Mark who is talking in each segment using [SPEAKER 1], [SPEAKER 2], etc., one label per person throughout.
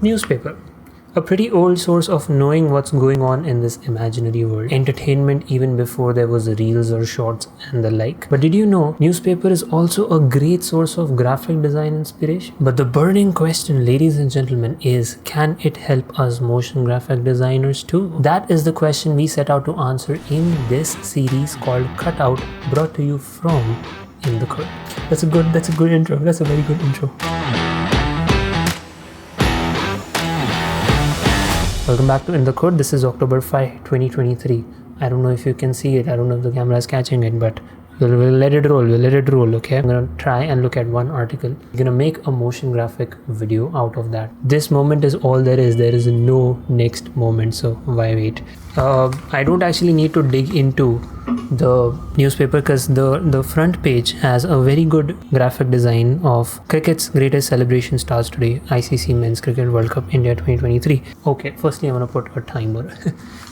[SPEAKER 1] Newspaper. A pretty old source of knowing what's going on in this imaginary world. Entertainment even before there was reels or shorts and the like. But did you know newspaper is also a great source of graphic design inspiration? But the burning question, ladies and gentlemen, is can it help us motion graphic designers too? That is the question we set out to answer in this series called Cutout, brought to you from In the Khud. That's a good intro. That's a very good intro. Welcome back to In the Khud. This is October 5, 2023. I don't know if you can see it. I don't know if the camera is catching it, but we'll let it roll. We'll let it roll, okay? I'm going to try and look at one article. We're going to make a motion graphic video out of that. This moment is all there is. There is no next moment, so why wait? I don't actually need to dig into the newspaper because the front page has a very good graphic design of cricket's greatest celebration starts today, ICC Men's Cricket World Cup India 2023. Okay, firstly I'm going to put a timer.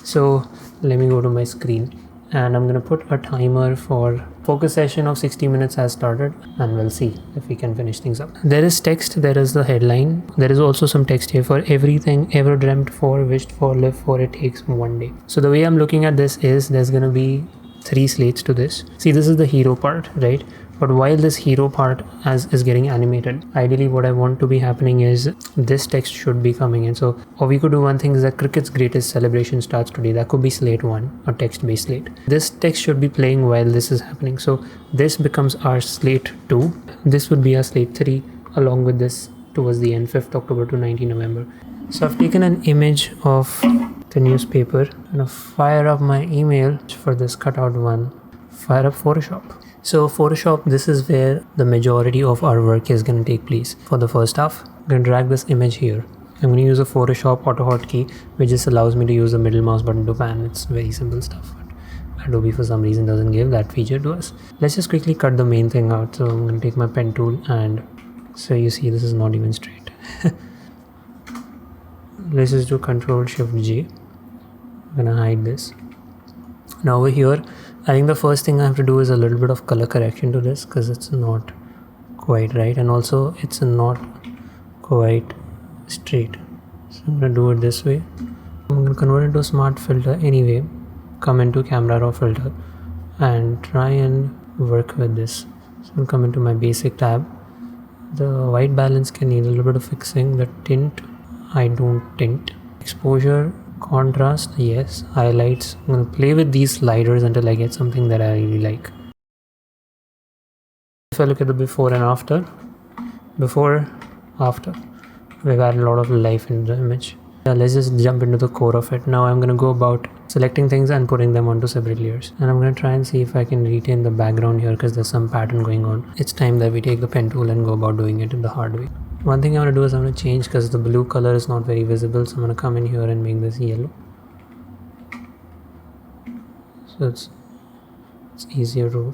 [SPEAKER 1] So let me go to my screen and I'm going to put a timer for focus session of 60 minutes has started, and we'll see if we can finish things up. There is text, there is the headline, there is also some text here for everything ever dreamt for, wished for, lived for, it takes one day. So the way I'm looking at this is there's going to be 3 slates to this. See, this is the hero part, right? But while this hero part is getting animated, ideally what I want to be happening is this text should be coming in. So, or we could do one thing is that cricket's greatest celebration starts today. That could be slate 1, a text-based slate. This text should be playing while this is happening. So this becomes our slate 2. This would be our slate 3 along with this towards the end, 5th October to 19 November. So I've taken an image of the newspaper. I'm gonna fire up my email for this cutout one. Fire up Photoshop. So Photoshop, this is where the majority of our work is going to take place for the first half. I'm going to drag this image here. I'm going to use a Photoshop auto hotkey, which just allows me to use the middle mouse button to pan. It's very simple stuff, but Adobe for some reason doesn't give that feature to us. Let's just quickly cut the main thing out. So I'm going to take my pen tool, and so you see this is not even straight. Let's just do Ctrl-Shift-G. I'm going to hide this. Now over here, I think the first thing I have to do is a little bit of color correction to this because it's not quite right, and also it's not quite straight. So I'm going to do it this way. I'm going to convert it into a smart filter anyway, come into camera raw filter and try and work with this. So I'll come into my basic tab. The white balance can need a little bit of fixing. The tint, I don't tint. Exposure, contrast, yes. Highlights, I'm going to play with these sliders until I get something that I really like. If I look at the before and after, we've added a lot of life into the image. Let's just jump into the core of it. Now I'm going to go about selecting things and putting them onto separate layers, and I'm going to try and see if I can retain the background here because there's some pattern going on. It's time that we take the pen tool and go about doing it in the hard way. One thing I'm going to do is I'm going to change because the blue color is not very visible, so I'm going to come in here and make this yellow. So it's easier to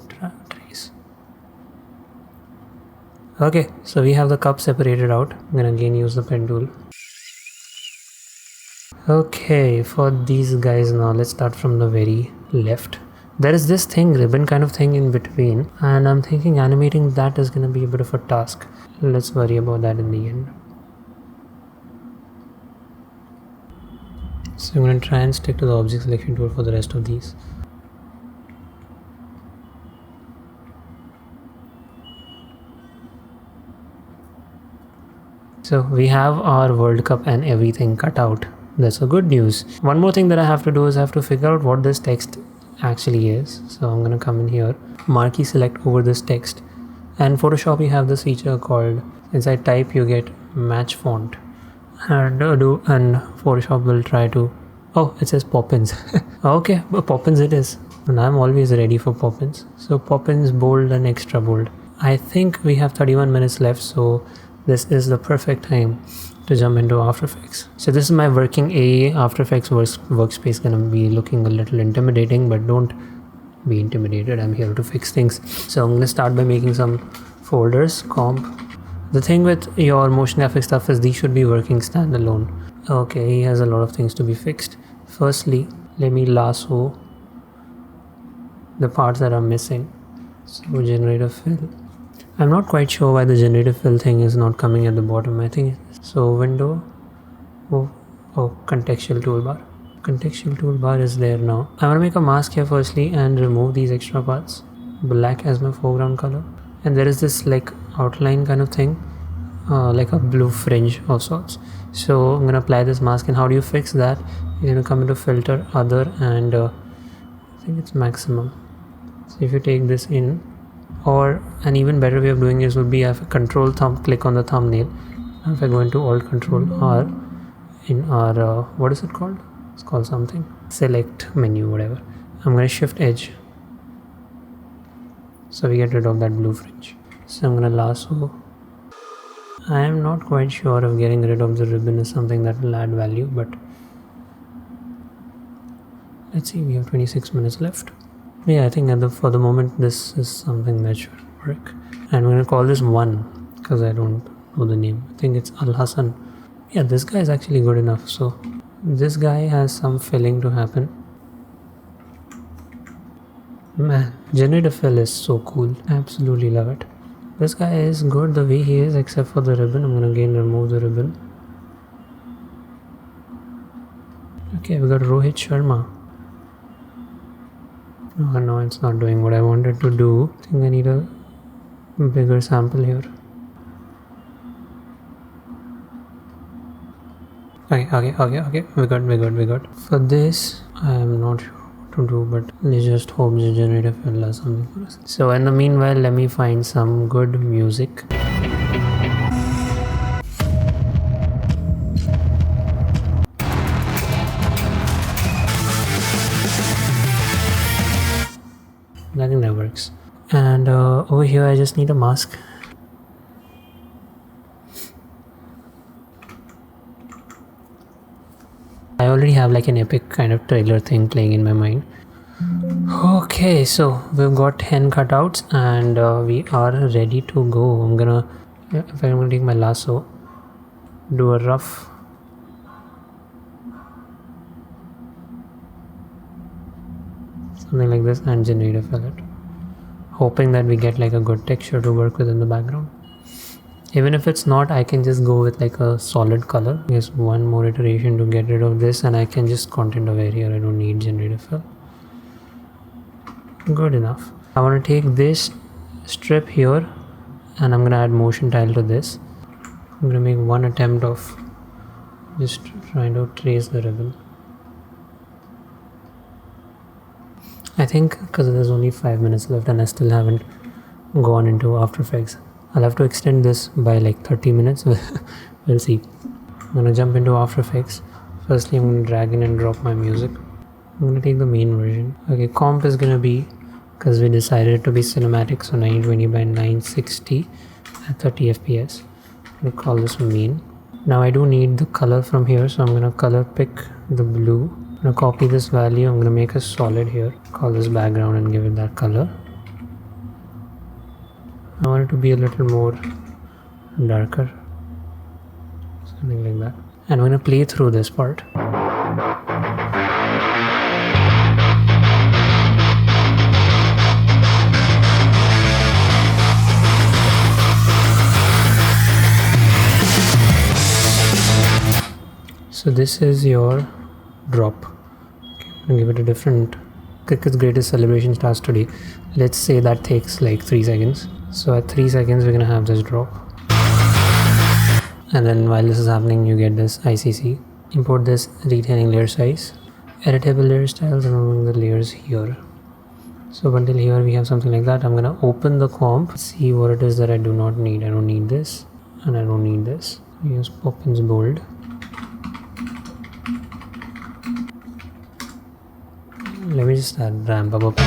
[SPEAKER 1] trace. Okay, so we have the cup separated out. I'm going to again use the pen tool. Okay, for these guys now, let's start from the very left. There is this thing, ribbon kind of thing in between, and I'm thinking animating that is going to be a bit of a task. Let's worry about that in the end. So I'm going to try and stick to the object selection tool for the rest of these. So we have our World Cup and everything cut out. That's a good news. One more thing that I have to do is I have to figure out what this text actually is. So I'm going to come in here, marquee select over this text. And Photoshop, you have this feature called inside type you get match font, and Photoshop will try to, oh, it says Poppins. Okay, but Poppins it is, and I'm always ready for Poppins. So Poppins bold and extra bold. I think we have 31 minutes left, so this is the perfect time to jump into After Effects. So this is my working AA After Effects workspace. Gonna be looking a little intimidating, but don't be intimidated. I'm here to fix things. So I'm gonna start by making some folders, comp. The thing with your motion graphic stuff is these should be working standalone. Okay, he has a lot of things to be fixed. Firstly, let me lasso the parts that are missing. So generate a fill. I'm not quite sure why the generative fill thing is not coming at the bottom. I think so. Window, Contextual toolbar. Contextual toolbar is there now. I'm gonna make a mask here firstly and remove these extra parts. Black as my foreground color, and there is this like outline kind of thing, like a blue fringe of sorts. So I'm gonna apply this mask, and how do you fix that? You're gonna come into filter, other, and I think it's maximum. So if you take this in, or an even better way of doing this would be I have a control thumb, click on the thumbnail. Now if I go into alt control R in our what is it called? It's called something. Select menu, whatever. I'm gonna shift edge, so we get rid of that blue fringe. So I'm gonna lasso. I am not quite sure if getting rid of the ribbon is something that will add value, but let's see. We have 26 minutes left. Yeah, I think for the moment this is something that should work. And we're gonna call this 1 because I don't know the name. I think it's Al Hassan. Yeah, this guy is actually good enough. So this guy has some filling to happen. Man, generator fill is so cool. Absolutely love it. This guy is good the way he is, except for the ribbon. I'm gonna again remove the ribbon. Okay, we got Rohit Sharma. Oh no, it's not doing what I wanted to do. I think I need a bigger sample here. Okay. We got. For this, I am not sure what to do, but let's just hope the generator fill does something for us. So in the meanwhile, let me find some good music. I think that works. And over here I just need a mask. I already have like an epic kind of trailer thing playing in my mind. Okay, so we've got 10 cutouts and we are ready to go. I'm gonna take my lasso, do a rough something like this and generate a fillet, hoping that we get like a good texture to work with in the background. Even if it's not, I can just go with like a solid color. Just one more iteration to get rid of this, and I can just content aware here. I don't need generative fill. Good enough. I want to take this strip here and I'm gonna add motion tile to this. I'm gonna make one attempt of just trying to trace the ribbon. I think because there's only 5 minutes left and I still haven't gone into After Effects, I'll have to extend this by like 30 minutes. We'll see. I'm gonna jump into After Effects. Firstly, I'm gonna drag in and drop my music. I'm gonna take the main version. Okay, comp is gonna be, because we decided it to be cinematic, so 920 by 960 at 30 fps. I'm gonna call this main. Now I do need the color from here, so I'm gonna color pick the blue. I'm gonna copy this value. I'm gonna make a solid here, call this background and give it that color. I want it to be a little more darker, something like that. And I'm gonna play through this part. So this is your drop. Okay, I'm gonna give it a different. Cricket's greatest celebration starts today. Let's say that takes like 3 seconds. So at 3 seconds we're gonna have this drop. And then while this is happening, you get this ICC. Import this retaining layer size. Editable layer styles among the layers here. So until here we have something like that. I'm gonna open the comp, see what it is that I do not need. I don't need this and I don't need this. Use Poppins bold. Let me just ramp up.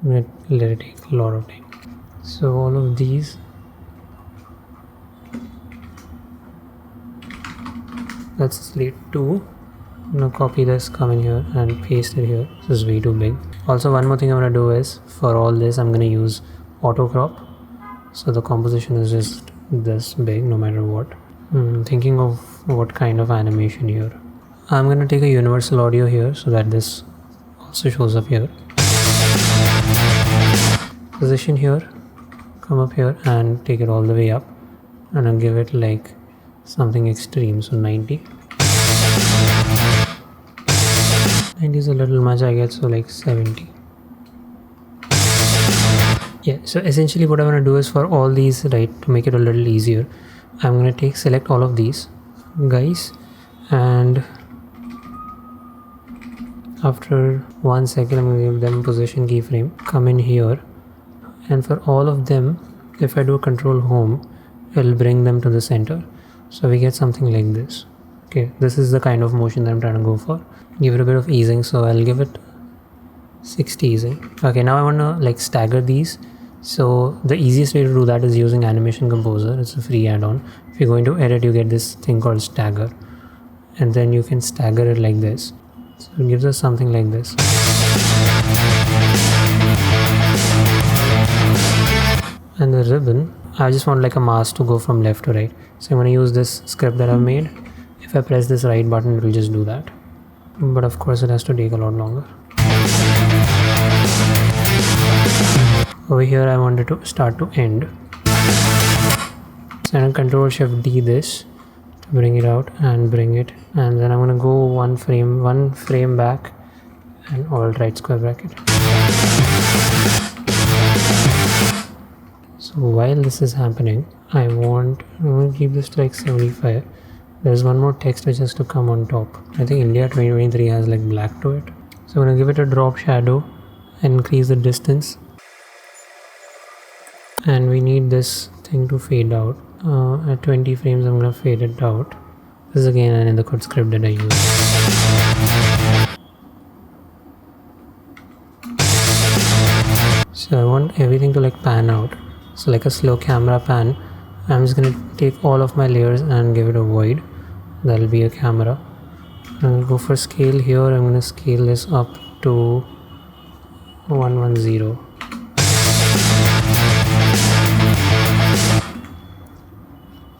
[SPEAKER 1] Let it take a lot of time. So all of these, that's slate 2. I'm gonna copy this, come in here and paste it here. This is way too big. Also, one more thing I'm gonna do is, for all this I'm gonna use auto crop, so the composition is just this big no matter what. Thinking of what kind of animation here. I'm gonna take a universal audio here so that this also shows up here. Position here, come up here and take it all the way up. and I'll give it like something extreme, so 90. 90 is a little much, I guess, so like 70. Yeah, so essentially what I want to do is for all these, right, to make it a little easier, I'm going to select all of these guys, and after 1 second I'm going to give them position keyframe, come in here, and for all of them, if I do control home, it'll bring them to the center, so we get something like this. Okay, this is the kind of motion that I'm trying to go for. Give it a bit of easing, so I'll give it 60 easing. Okay, now I want to like stagger these. So the easiest way to do that is using Animation Composer. It's a free add-on. If you go into edit, you get this thing called stagger, and then you can stagger it like this. So it gives us something like this. And the ribbon, I just want like a mask to go from left to right. So I'm going to use this script that I've made. If I press this right button, it will just do that. But of course it has to take a lot longer. Over here I wanted to start to end. So I'm going to Control Shift D this to bring it out and bring it. And then I'm going to go one frame back and Alt right square bracket. So while this is happening, I'm going to keep this to like 75. There's one more text which has to come on top. I think India 2023 has like black to it. So I'm going to give it a drop shadow and increase the distance. And we need this thing to fade out. At 20 frames I'm going to fade it out. This is again an inthekhud script that I use. So I want everything to like pan out. So like a slow camera pan. I'm just going to take all of my layers and give it a void. That'll be a camera. I'm going to go for scale here. I'm going to scale this up to 110.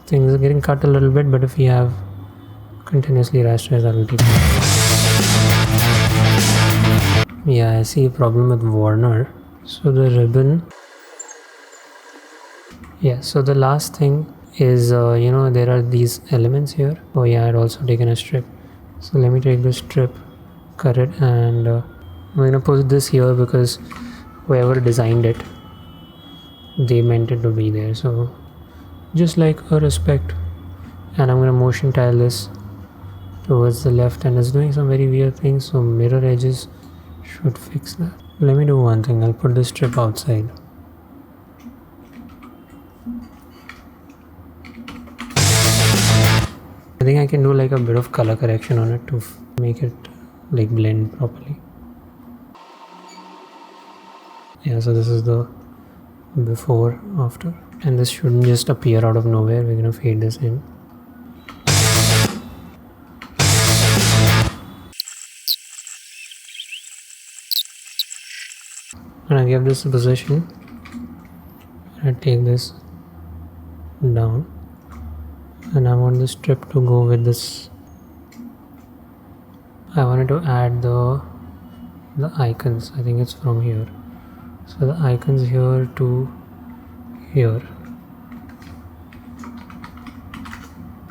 [SPEAKER 1] Things are getting cut a little bit, but if you have continuously rasterize, that will take time. Yeah, I see a problem with Warner. So the ribbon. Yeah, so the last thing is, there are these elements here. Oh yeah, I'd also taken a strip. So let me take this strip, cut it, and I'm going to put this here because whoever designed it, they meant it to be there. So just like a respect. And I'm going to motion tile this towards the left, and it's doing some very weird things, so mirror edges should fix that. Let me do one thing. I'll put this strip outside. I think I can do like a bit of color correction on it to make it like blend properly. Yeah, so this is the before, after, and this shouldn't just appear out of nowhere. We're gonna fade this in. And I give this a position. I take this down. And I want the strip to go with this. I wanted to add the icons. I think it's from here. So the icons here to here.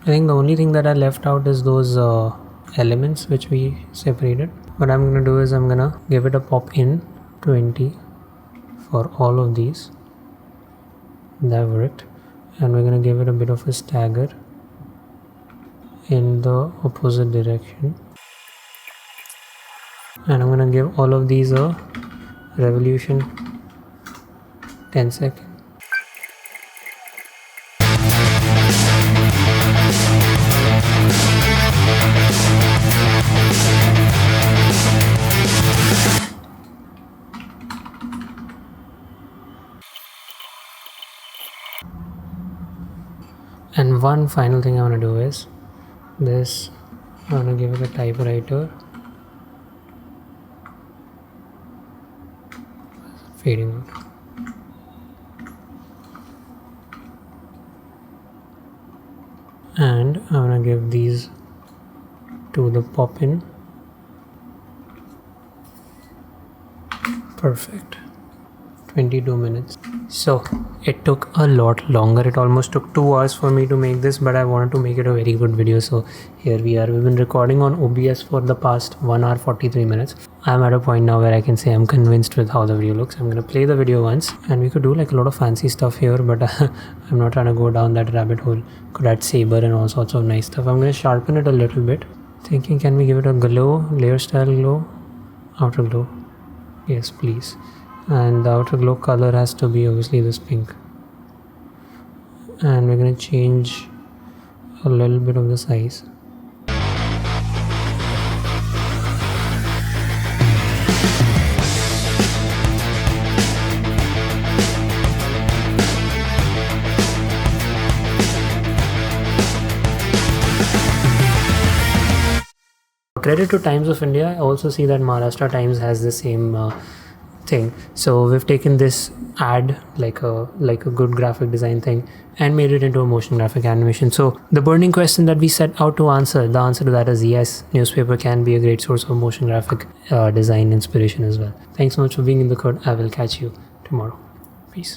[SPEAKER 1] I think the only thing that I left out is those elements which we separated. What I'm going to do is I'm going to give it a pop in 20 for all of these. That worked. And we're going to give it a bit of a stagger in the opposite direction, and I'm gonna give all of these a revolution 10 seconds. And one final thing I want to do is this. I want to give it a typewriter. Fading out. And I want to give these to the pop in. Perfect. 22 minutes. So it took a lot longer. It almost took 2 hours for me to make this, but I wanted to make it a very good video. So here we are. We've been recording on OBS for the past 1 hour 43 minutes. I'm at a point now where I can say I'm convinced with how the video looks. I'm gonna play the video once, and we could do like a lot of fancy stuff here, but I'm not trying to go down that rabbit hole. Could add saber and all sorts of nice stuff. I'm gonna sharpen it a little bit. Thinking, can we give it a glow, layer style glow, outer glow? Yes, please. And the outer glow color has to be obviously this pink, and we're going to change a little bit of the size. Credit to Times of India. I also see that Maharashtra Times has the same thing. So we've taken this ad, like a good graphic design thing, and made it into a motion graphic animation. So the burning question that we set out to answer, the answer to that is yes, newspaper can be a great source of motion graphic design inspiration as well. Thanks so much for being in the khud. I will catch you tomorrow. Peace.